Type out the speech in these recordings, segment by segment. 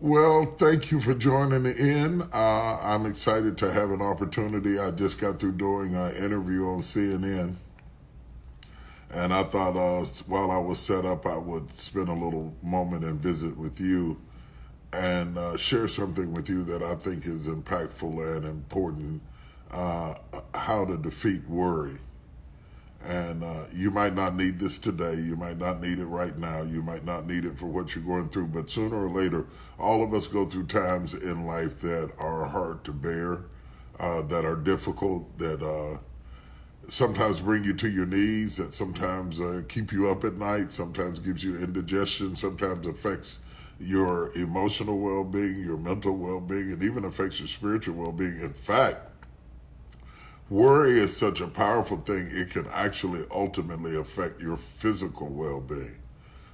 Well, thank you for joining in. I'm excited to have an opportunity. I just got through doing an interview on CNN, and I thought while I was set up, I would spend a little moment and visit with you and share something with you that I think is impactful and important, how to defeat worry. And you might not need this today. You might not need it right now. You might not need it for what you're going through. But sooner or later, all of us go through times in life that are hard to bear, that are difficult, that sometimes bring you to your knees, that sometimes keep you up at night, sometimes gives you indigestion, sometimes affects your emotional well-being, your mental well-being, and even affects your spiritual well-being. In fact, worry is such a powerful thing, it can actually ultimately affect your physical well-being.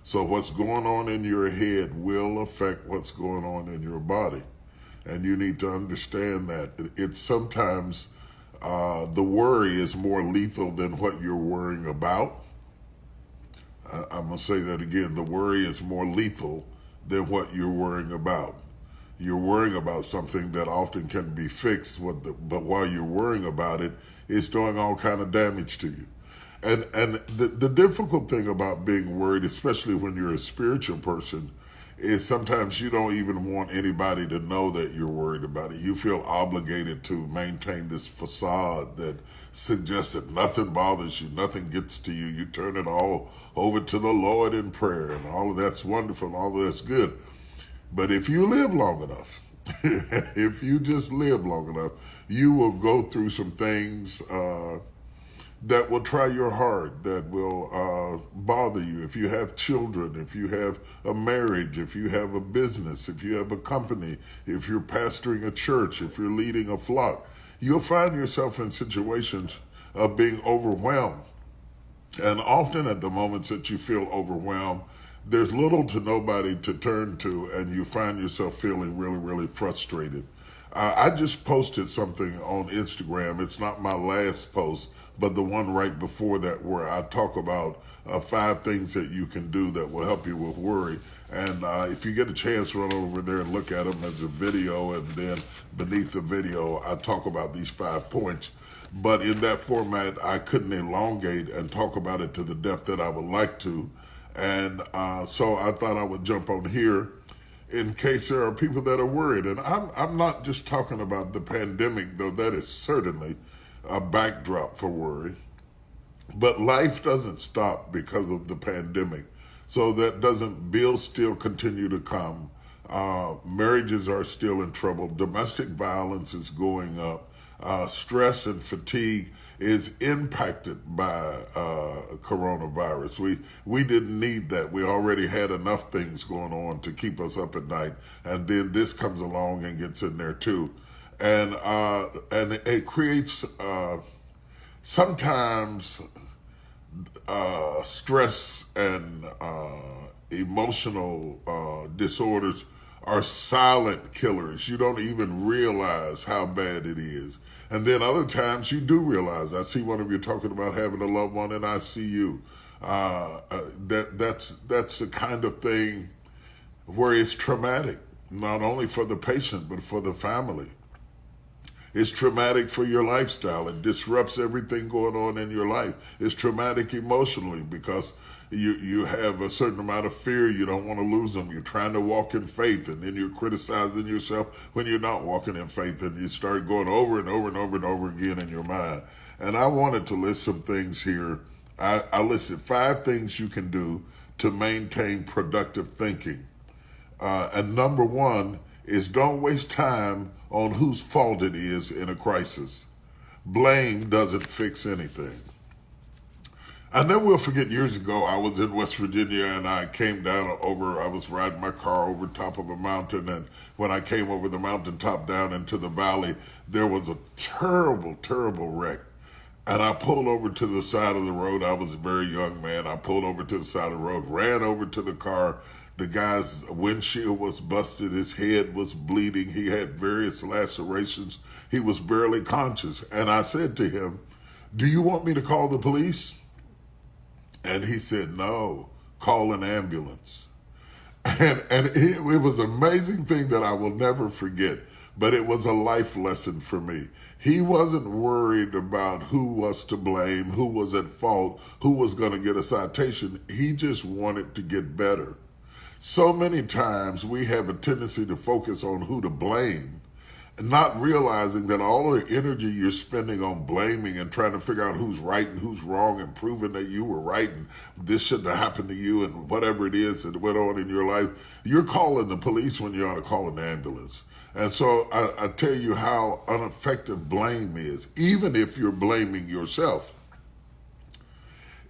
So what's going on in your head will affect what's going on in your body. And you need to understand that it's sometimes the worry is more lethal than what you're worrying about. I'm going to say that again. The worry is more lethal than what you're worrying about. You're worrying about something that often can be fixed, but while you're worrying about it, it's doing all kind of damage to you. And the difficult thing about being worried, especially when you're a spiritual person, is sometimes you don't even want anybody to know that you're worried about it. You feel obligated to maintain this facade that suggests that nothing bothers you, nothing gets to you. You turn it all over to the Lord in prayer, and all of that's wonderful and all of that's good. But if you live long enough, if you just live long enough, you will go through some things that will try your heart, that will bother you. If you have children, if you have a marriage, if you have a business, if you have a company, if you're pastoring a church, if you're leading a flock, you'll find yourself in situations of being overwhelmed. And often at the moments that you feel overwhelmed, there's little to nobody to turn to, and you find yourself feeling really, really frustrated. I just posted something on Instagram. It's not my last post, but the one right before that, where I talk about 5 things that you can do that will help you with worry. And if you get a chance, run over there and look at them as a video, and then beneath the video, I talk about these 5 points. But in that format, I couldn't elongate and talk about it to the depth that I would like to. And so I thought I would jump on here in case there are people that are worried. And I'm not just talking about the pandemic, though that is certainly a backdrop for worry. But life doesn't stop because of the pandemic. So that doesn't, bills still continue to come. Marriages are still in trouble. Domestic violence is going up. Stress and fatigue is impacted by coronavirus. We didn't need that. We already had enough things going on to keep us up at night, and then this comes along and gets in there too, and it creates sometimes stress and emotional disorders are silent killers. You don't even realize how bad it is. And then other times you do realize. I see one of you talking about having a loved one in ICU. That's the kind of thing where it's traumatic, not only for the patient, but for the family. It's traumatic for your lifestyle. It disrupts everything going on in your life. It's traumatic emotionally because you have a certain amount of fear. You don't want to lose them. You're trying to walk in faith, and then you're criticizing yourself when you're not walking in faith, and you start going over and over and over and over again in your mind. And I wanted to list some things here. I listed 5 things you can do to maintain productive thinking. And number 1 is don't waste time on whose fault it is in a crisis. Blame doesn't fix anything. I never will forget, years ago, I was in West Virginia, and I came down I was riding my car over top of a mountain, and when I came over the mountaintop down into the valley, there was a terrible, terrible wreck. And I pulled over to the side of the road. I was a very young man. I pulled over to the side of the road, ran over to the car. The guy's windshield was busted. His head was bleeding. He had various lacerations. He was barely conscious. And I said to him, "Do you want me to call the police?" And he said, "No, call an ambulance." And it was an amazing thing that I will never forget, but it was a life lesson for me. He wasn't worried about who was to blame, who was at fault, who was going to get a citation. He just wanted to get better. So many times we have a tendency to focus on who to blame, not realizing that all the energy you're spending on blaming and trying to figure out who's right and who's wrong and proving that you were right and this shouldn't have happened to you and whatever it is that went on in your life, you're calling the police when you ought to call an ambulance. And so I tell you how ineffective blame is, even if you're blaming yourself.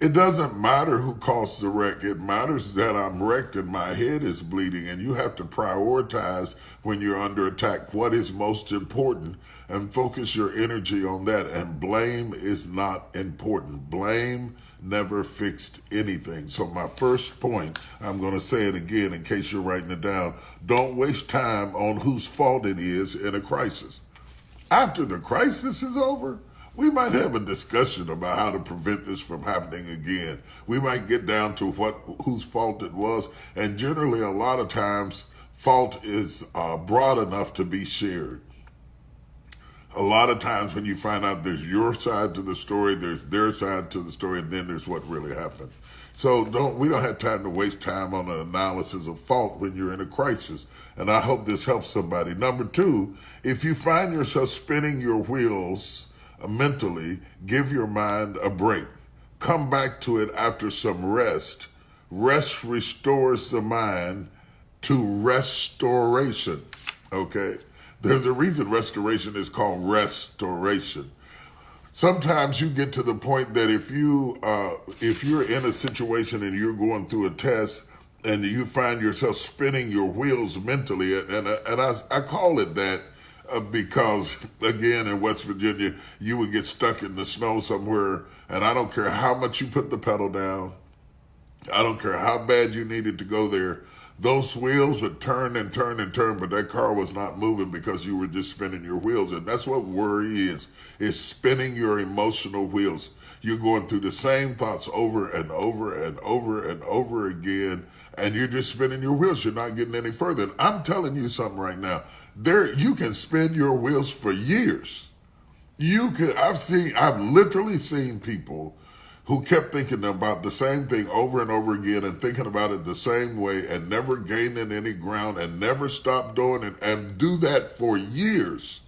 It doesn't matter who caused the wreck. It matters that I'm wrecked and my head is bleeding, and you have to prioritize when you're under attack what is most important and focus your energy on that. And blame is not important. Blame never fixed anything. So my first point, I'm going to say it again in case you're writing it down. Don't waste time on whose fault it is in a crisis. After the crisis is over, we might have a discussion about how to prevent this from happening again. We might get down to whose fault it was, and generally a lot of times fault is broad enough to be shared. A lot of times when you find out there's your side to the story, there's their side to the story, and then there's what really happened. So we don't have time to waste time on an analysis of fault when you're in a crisis. And I hope this helps somebody. Number two, if you find yourself spinning your wheels mentally, give your mind a break. Come back to it after some rest. Rest restores the mind to restoration. Okay? There's a reason restoration is called restoration. Sometimes you get to the point that if you're in a situation and you're going through a test and you find yourself spinning your wheels mentally, and I call it that because, again, in West Virginia, you would get stuck in the snow somewhere, and I don't care how much you put the pedal down, I don't care how bad you needed to go there, those wheels would turn and turn and turn, but that car was not moving because you were just spinning your wheels. And that's what worry is spinning your emotional wheels. You're going through the same thoughts over and over and over and over again, and you're just spinning your wheels. You're not getting any further. And I'm telling you something right now. You can spin your wheels for years. I've literally seen people who kept thinking about the same thing over and over again and thinking about it the same way and never gaining any ground and never stopped doing it and do that for years.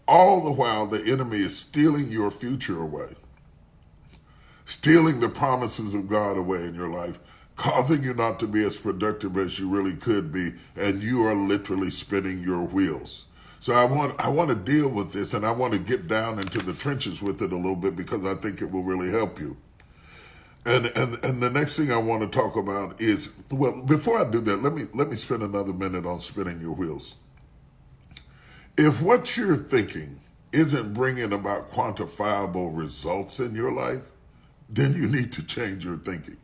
All the while the enemy is stealing your future away, stealing the promises of God away in your life, causing you not to be as productive as you really could be, and you are literally spinning your wheels. So I want to deal with this, and I want to get down into the trenches with it a little bit because I think it will really help you. And the next thing I want to talk about is, well, before I do that, let me spend another minute on spinning your wheels. If what you're thinking isn't bringing about quantifiable results in your life, then you need to change your thinking.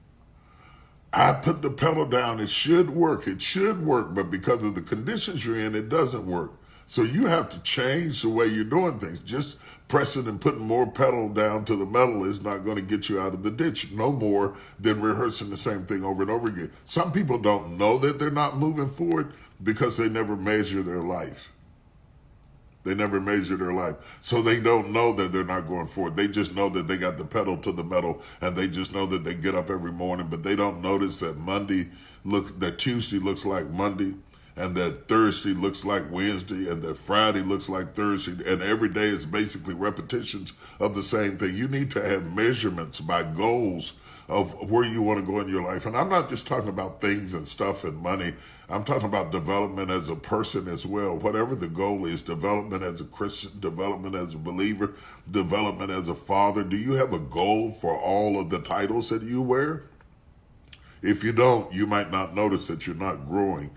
I put the pedal down. It should work, but because of the conditions you're in, it doesn't work. So you have to change the way you're doing things. Just pressing and putting more pedal down to the metal is not going to get you out of the ditch, no more than rehearsing the same thing over and over again. Some people don't know that they're not moving forward because they never measure their life. They never measure their life. So they don't know that they're not going forward. They just know that they got the pedal to the metal, and they just know that they get up every morning, but they don't notice that that Tuesday looks like Monday, and that Thursday looks like Wednesday, and that Friday looks like Thursday, and every day is basically repetitions of the same thing. You need to have measurements by goals of where you want to go in your life. And I'm not just talking about things and stuff and money. I'm talking about development as a person as well. Whatever the goal is, development as a Christian, development as a believer, development as a father. Do you have a goal for all of the titles that you wear? If you don't, you might not notice that you're not growing,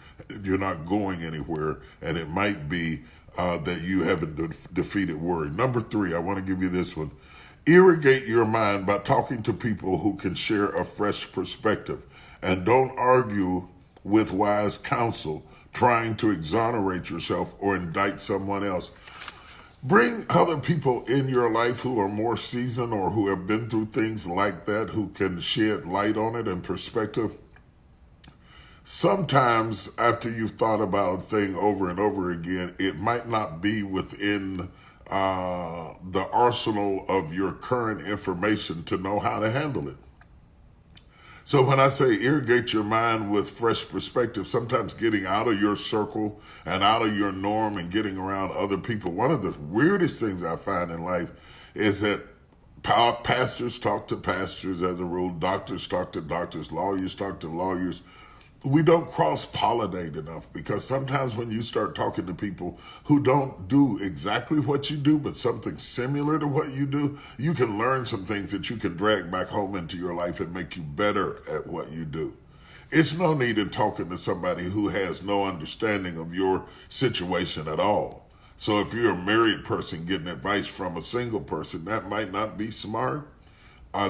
you're not going anywhere, and it might be that you haven't defeated worry. Number 3, I want to give you this one. Irrigate your mind by talking to people who can share a fresh perspective, and don't argue with wise counsel, trying to exonerate yourself or indict someone else. Bring other people in your life who are more seasoned or who have been through things like that, who can shed light on it and perspective. Sometimes after you've thought about a thing over and over again, it might not be within the arsenal of your current information to know how to handle it. So when I say irrigate your mind with fresh perspective, sometimes getting out of your circle and out of your norm and getting around other people. One of the weirdest things I find in life is that pastors talk to pastors as a rule, doctors talk to doctors, lawyers talk to lawyers. We don't cross-pollinate enough, because sometimes when you start talking to people who don't do exactly what you do, but something similar to what you do, you can learn some things that you can drag back home into your life and make you better at what you do. It's no need in talking to somebody who has no understanding of your situation at all. So if you're a married person getting advice from a single person, that might not be smart.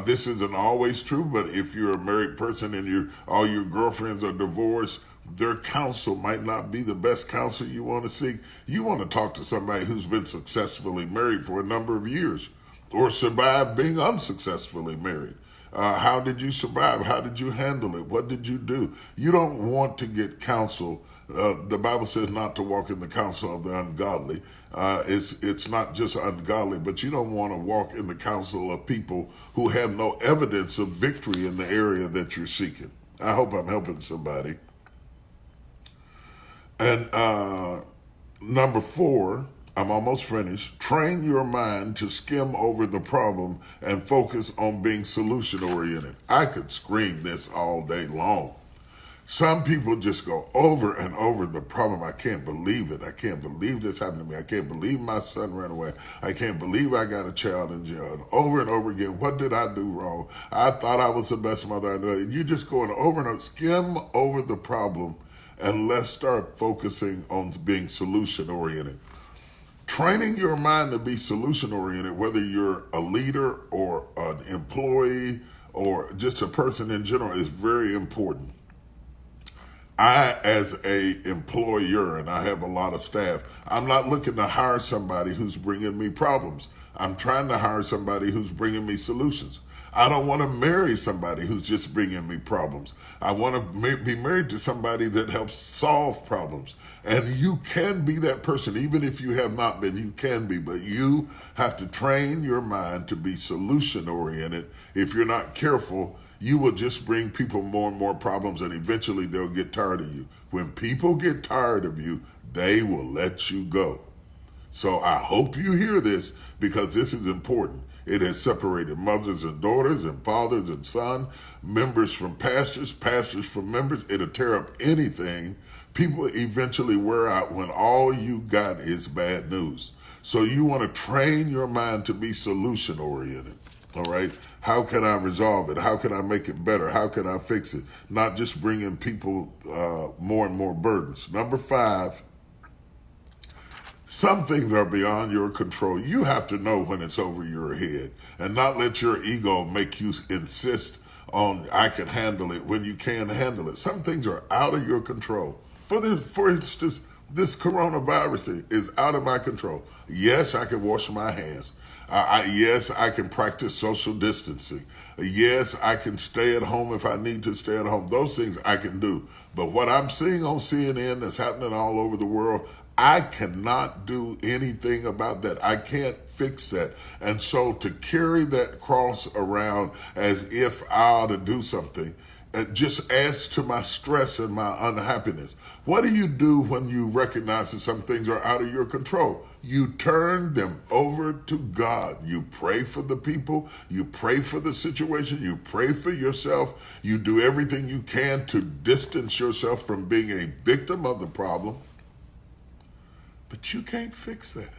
This isn't always true, but if you're a married person and all your girlfriends are divorced, their counsel might not be the best counsel you want to seek. You want to talk to somebody who's been successfully married for a number of years or survived being unsuccessfully married. How did you survive? How did you handle it? What did you do? You don't want to get counsel. The Bible says not to walk in the counsel of the ungodly. It's not just ungodly, but you don't want to walk in the counsel of people who have no evidence of victory in the area that you're seeking. I hope I'm helping somebody. And number 4, I'm almost finished. Train your mind to skim over the problem and focus on being solution-oriented. I could scream this all day long. Some people just go over and over the problem. I can't believe it. I can't believe this happened to me. I can't believe my son ran away. I can't believe I got a child in jail. And over again, what did I do wrong? I thought I was the best mother I knew. You're just going over and over. Skim over the problem, and let's start focusing on being solution-oriented. Training your mind to be solution-oriented, whether you're a leader or an employee or just a person in general, is very important. I, as a employer, and I have a lot of staff, I'm not looking to hire somebody who's bringing me problems. I'm trying to hire somebody who's bringing me solutions. I don't want to marry somebody who's just bringing me problems. I want to be married to somebody that helps solve problems. And you can be that person. Even if you have not been, you can be. But you have to train your mind to be solution-oriented. If you're not careful, you will just bring people more and more problems, and eventually they'll get tired of you. When people get tired of you, they will let you go. So I hope you hear this, because this is important. It has separated mothers and daughters and fathers and sons, members from pastors, pastors from members. It'll tear up anything. People eventually wear out when all you got is bad news. So you want to train your mind to be solution-oriented. All right. How can I resolve it? How can I make it better? How can I fix it? Not just bringing people more and more burdens. Number 5, some things are beyond your control. You have to know when it's over your head, and not let your ego make you insist on I can handle it when you can't handle it. Some things are out of your control. For instance, this coronavirus is out of my control. Yes, I can wash my hands. Yes, I can practice social distancing. Yes, I can stay at home if I need to stay at home. Those things I can do. But what I'm seeing on CNN that's happening all over the world, I cannot do anything about that. I can't fix that. And so to carry that cross around as if I ought to do something, it just adds to my stress and my unhappiness. What do you do when you recognize that some things are out of your control? You turn them over to God. You pray for the people. You pray for the situation. You pray for yourself. You do everything you can to distance yourself from being a victim of the problem. But you can't fix that.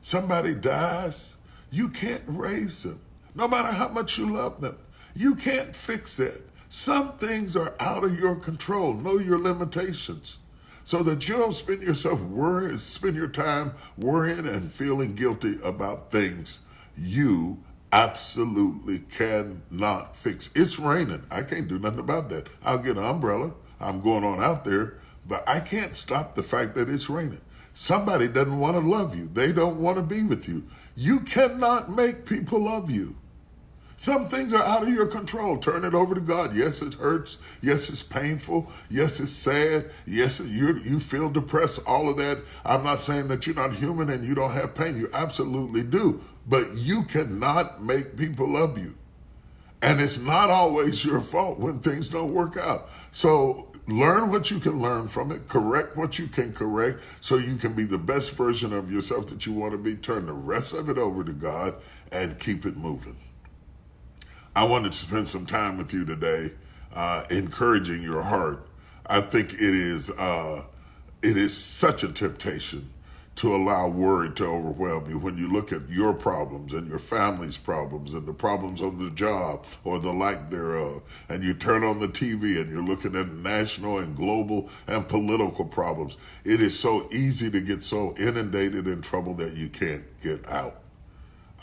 Somebody dies, you can't raise them, no matter how much you love them. You can't fix that. Some things are out of your control. Know your limitations, so that you don't spend your time worrying and feeling guilty about things you absolutely cannot fix. It's raining. I can't do nothing about that. I'll get an umbrella. I'm going on out there, but I can't stop the fact that it's raining. Somebody doesn't want to love you. They don't want to be with you. You cannot make people love you. Some things are out of your control. Turn it over to God. Yes, it hurts. Yes, it's painful. Yes, it's sad. Yes, you feel depressed. All of that. I'm not saying that you're not human and you don't have pain. You absolutely do. But you cannot make people love you. And it's not always your fault when things don't work out. So learn what you can learn from it. Correct what you can correct so you can be the best version of yourself that you want to be. Turn the rest of it over to God and keep it moving. I wanted to spend some time with you today, encouraging your heart. I think it is such a temptation to allow worry to overwhelm you when you look at your problems and your family's problems and the problems on the job or the lack thereof, and you turn on the TV and you're looking at national and global and political problems. It is so easy to get so inundated in trouble that you can't get out.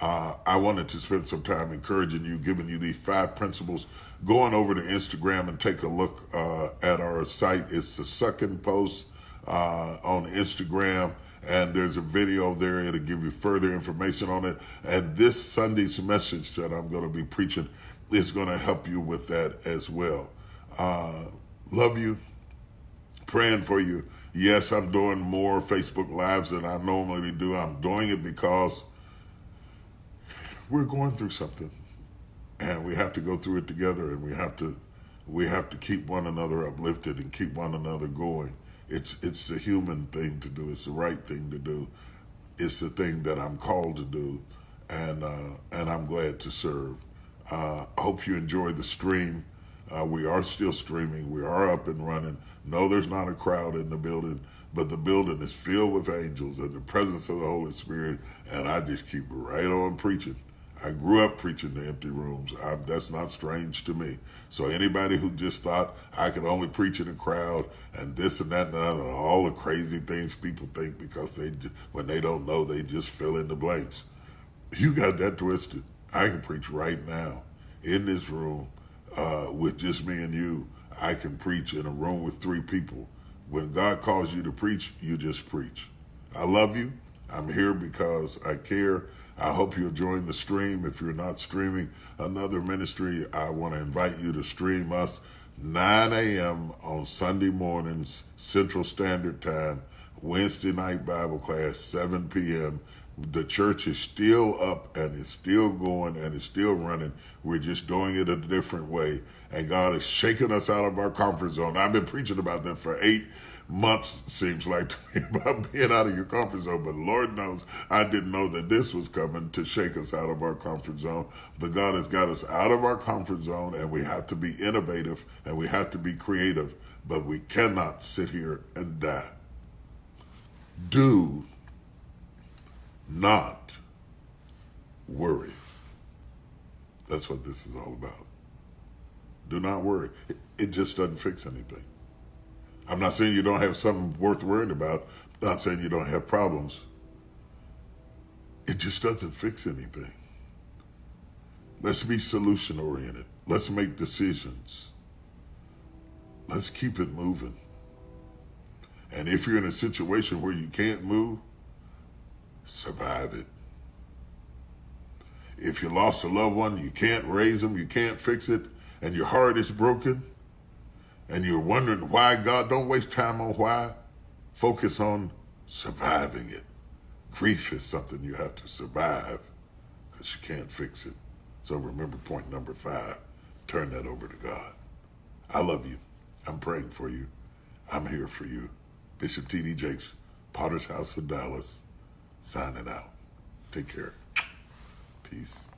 I wanted to spend some time encouraging you, giving you these 5 principles. Going over to Instagram and take a look at our site. It's the second post on Instagram, and there's a video there. It'll give you further information on it. And this Sunday's message that I'm going to be preaching is going to help you with that as well. Love you. Praying for you. Yes, I'm doing more Facebook Lives than I normally do. I'm doing it because we're going through something, and we have to go through it together, and we have to keep one another uplifted and keep one another going. It's the human thing to do. It's the right thing to do. It's the thing that I'm called to do, and I'm glad to serve. I hope you enjoy the stream. We are still streaming. We are up and running. No, there's not a crowd in the building, but the building is filled with angels and the presence of the Holy Spirit, and I just keep right on preaching. I grew up preaching to empty rooms. That's not strange to me. So anybody who just thought I could only preach in a crowd and this and that and that, and all the crazy things people think because when they don't know, they just fill in the blanks. You got that twisted. I can preach right now in this room with just me and you. I can preach in a room with 3 people. When God calls you to preach, you just preach. I love you. I'm here because I care. I hope you'll join the stream. If you're not streaming another ministry, I want to invite you to stream us 9 a.m. on Sunday mornings, Central Standard Time, Wednesday night Bible class, 7 p.m. The church is still up and it's still going and it's still running. We're just doing it a different way. And God is shaking us out of our comfort zone. I've been preaching about that for 8 months, seems like to me, about being out of your comfort zone. But Lord knows I didn't know that this was coming to shake us out of our comfort zone. But God has got us out of our comfort zone, and we have to be innovative and we have to be creative. But we cannot sit here and die. Do not worry. That's what this is all about. Do not worry. It just doesn't fix anything. I'm not saying you don't have something worth worrying about. I'm not saying you don't have problems. It just doesn't fix anything. Let's be solution oriented. Let's make decisions. Let's keep it moving. And if you're in a situation where you can't move, survive it. If you lost a loved one, you can't raise them, you can't fix it, and your heart is broken, and you're wondering why, God, don't waste time on why. Focus on surviving it. Grief is something you have to survive because you can't fix it. So remember point number 5, turn that over to God. I love you. I'm praying for you. I'm here for you. Bishop T.D. Jakes, Potter's House of Dallas, signing out. Take care. Peace.